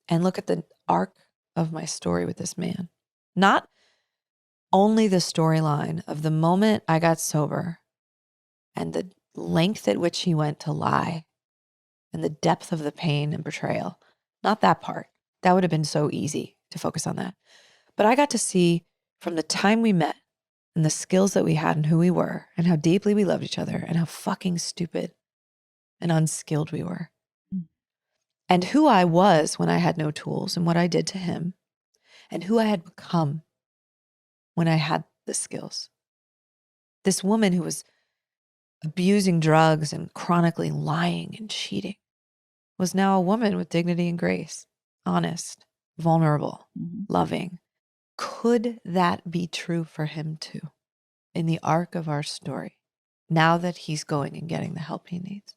and look at the arc of my story with this man. Not only the storyline of the moment I got sober and the length at which he went to lie and the depth of the pain and betrayal. Not that part. That would have been so easy to focus on that. But I got to see from the time we met and the skills that we had and who we were and how deeply we loved each other and how fucking stupid and unskilled we were. And who I was when I had no tools and what I did to him and who I had become when I had the skills. This woman who was abusing drugs and chronically lying and cheating was now a woman with dignity and grace, honest, vulnerable, loving. Could that be true for him too in the arc of our story now that he's going and getting the help he needs?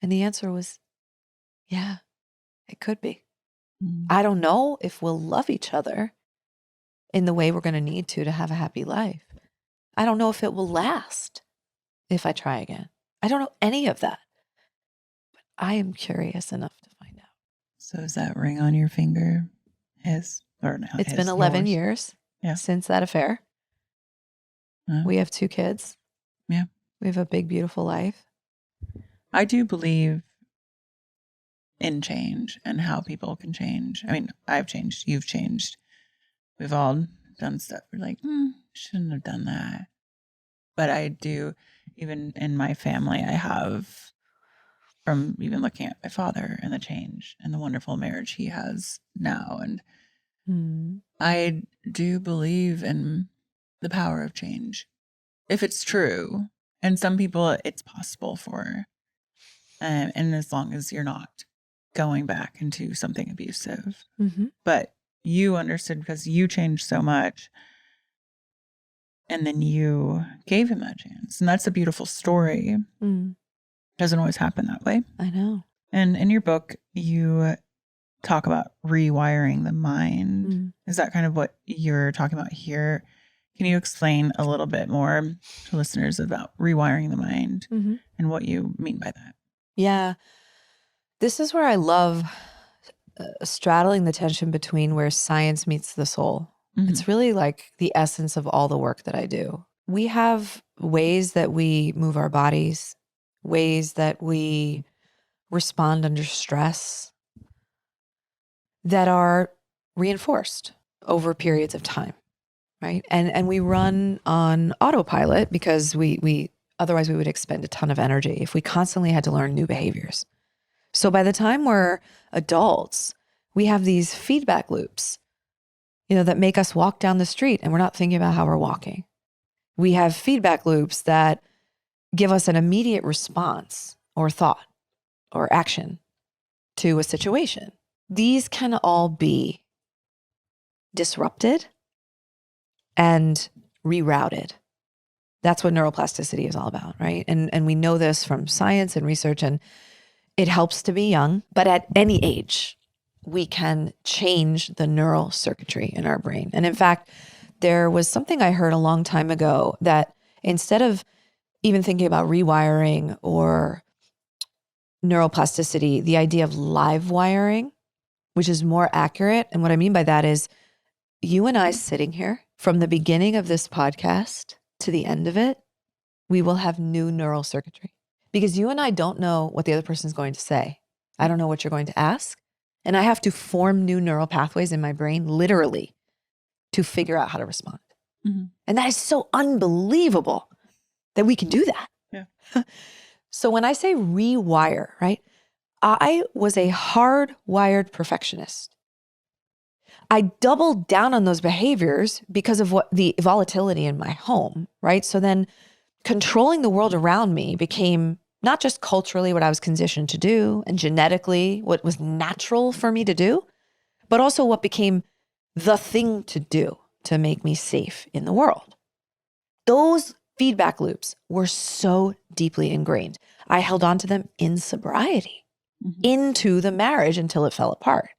And the answer was, yeah, it could be. I don't know if we'll love each other in the way we're going to need to have a happy life. I don't know if it will last if I try again. I don't know any of that. But I am curious enough to find out. So is that ring on your finger his? Or no, It's his, been 11 yours? years Yeah. since that affair. We have 2 kids. Yeah. We have a big, beautiful life. I do believe in change and how people can change. I mean, I've changed. You've changed. We've all done stuff. We're like, shouldn't have done that. But I do, even in my family, I have, from even looking at my father and the change and the wonderful marriage he has now. And I do believe in the power of change, if it's true. And some people, it's possible for. And as long as you're not going back into something abusive. But you understood because you changed so much. And then you gave him that chance. And that's a beautiful story. Doesn't always happen that way. I know. And in your book, you talk about rewiring the mind. Is that kind of what you're talking about here? Can you explain a little bit more to listeners about rewiring the mind and what you mean by that? Yeah. This is where I love straddling the tension between where science meets the soul. It's really like the essence of all the work that I do. We have ways that we move our bodies, ways that we respond under stress that are reinforced over periods of time, right? And we run on autopilot because we otherwise we would expend a ton of energy if we constantly had to learn new behaviors. So by the time we're adults, we have these feedback loops, that make us walk down the street and we're not thinking about how we're walking. We have feedback loops that give us an immediate response or thought or action to a situation. These can all be disrupted and rerouted. That's what neuroplasticity is all about, right? And we know this from science and research, and it helps to be young, but at any age, we can change the neural circuitry in our brain. And in fact, there was something I heard a long time ago that instead of even thinking about rewiring or neuroplasticity, the idea of live wiring, which is more accurate. And what I mean by that is you and I sitting here from the beginning of this podcast to the end of it, we will have new neural circuitry because you and I don't know what the other person is going to say. I don't know what you're going to ask. And I have to form new neural pathways in my brain, literally, to figure out how to respond. And that is so unbelievable that we can do that. Yeah. So when I say rewire, right, I was a hardwired perfectionist. I doubled down on those behaviors because of what the volatility in my home, right? So then controlling the world around me became not just culturally what I was conditioned to do and genetically what was natural for me to do, but also what became the thing to do to make me safe in the world. Those feedback loops were so deeply ingrained. I held on to them in sobriety, into the marriage until it fell apart.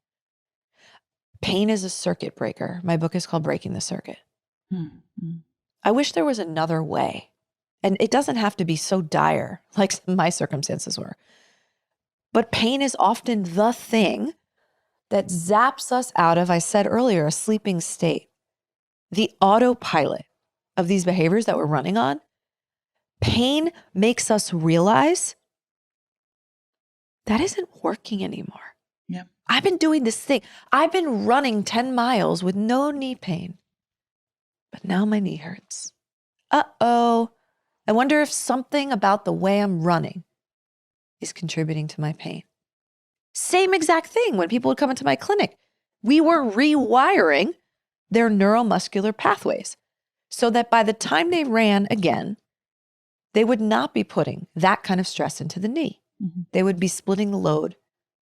Pain is a circuit breaker. My book is called Breaking the Circuit. I wish there was another way. And it doesn't have to be so dire like my circumstances were. But pain is often the thing that zaps us out of, I said earlier, a sleeping state. The autopilot of these behaviors that we're running on, pain makes us realize that isn't working anymore. Yeah. I've been doing this thing. I've been running 10 miles with no knee pain, but now my knee hurts. Uh-oh. I wonder if something about the way I'm running is contributing to my pain. Same exact thing when people would come into my clinic. We were rewiring their neuromuscular pathways so that by the time they ran again, they would not be putting that kind of stress into the knee. They would be splitting the load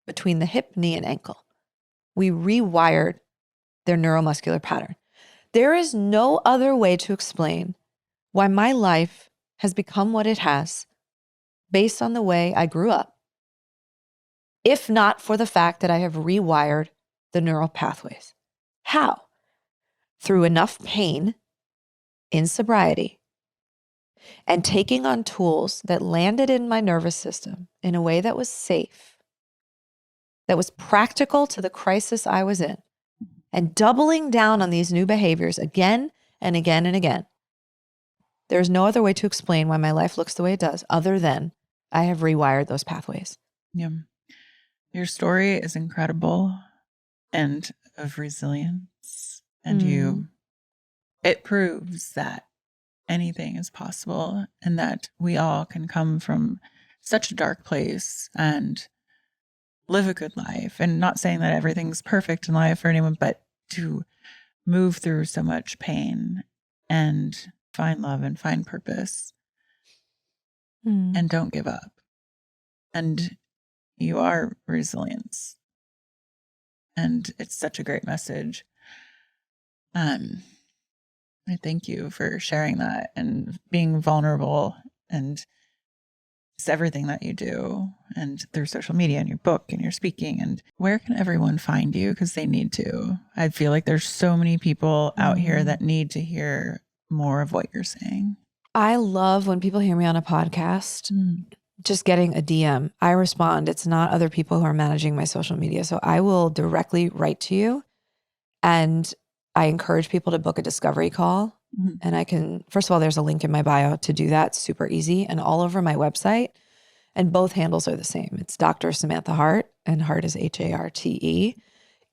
between the hip, knee, and ankle. We rewired their neuromuscular pattern. There is no other way to explain why my life has become what it has based on the way I grew up, if not for the fact that I have rewired the neural pathways. How? through enough pain in sobriety and taking on tools that landed in my nervous system in a way that was safe, that was practical to the crisis I was in, and doubling down on these new behaviors again and again and again. There's no other way to explain why my life looks the way it does other than I have rewired those pathways. Yeah. Your story is incredible and of resilience. And it proves that anything is possible and that we all can come from such a dark place and live a good life. And not saying that everything's perfect in life for anyone, but to move through so much pain and find love and find purpose and don't give up. And you are resilience. And it's such a great message. I thank you for sharing that and being vulnerable, and it's everything that you do, and through social media and your book and your speaking. And where can everyone find you? Because they need to. I feel like there's so many people out here that need to hear more of what you're saying. I love when people hear me on a podcast, just getting a DM. I respond. It's not other people who are managing my social media. So I will directly write to you, and I encourage people to book a discovery call. And I can, first of all, there's a link in my bio to do that. Super easy. And all over my website. And both handles are the same. It's Dr. Samantha Harte, and Harte is Harte.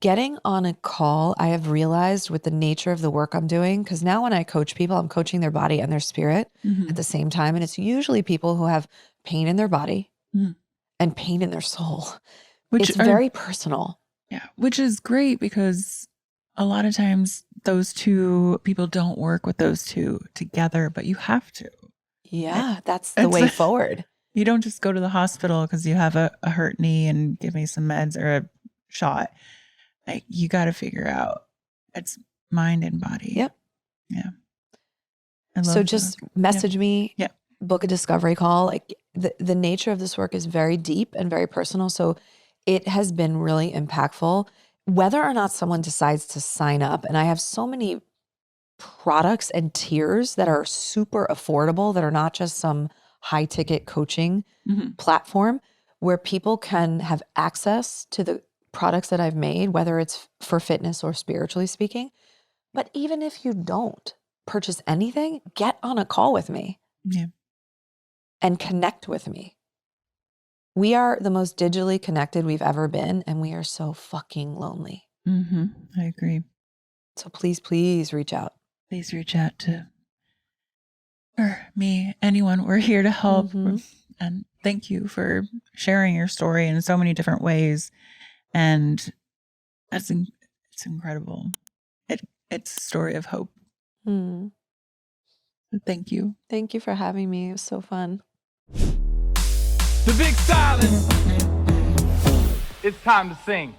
Getting on a call, I have realized with the nature of the work I'm doing, because now when I coach people, I'm coaching their body and their spirit at the same time. And it's usually people who have pain in their body and pain in their soul. It's very personal. Yeah. Which is great, because a lot of times those two people don't work with those two together, but you have to. Yeah, that's the way forward. You don't just go to the hospital because you have a hurt knee and give me some meds or a shot. Like, you got to figure out it's mind and body. Yep. Yeah. So just message me, Yeah. book a discovery call. Like, the nature of this work is very deep and very personal. So it has been really impactful. Whether or not someone decides to sign up, and I have so many products and tiers that are super affordable, that are not just some high ticket coaching platform, where people can have access to the products that I've made, whether it's for fitness or spiritually speaking. But even if you don't purchase anything, get on a call with me and connect with me. We are the most digitally connected we've ever been, and we are so fucking lonely. I agree. So please, please reach out. Please reach out to me, anyone. We're here to help. And thank you for sharing your story in so many different ways. And it's incredible. It's a story of hope. So thank you. Thank you for having me. It was so fun. The big silence. It's time to sing.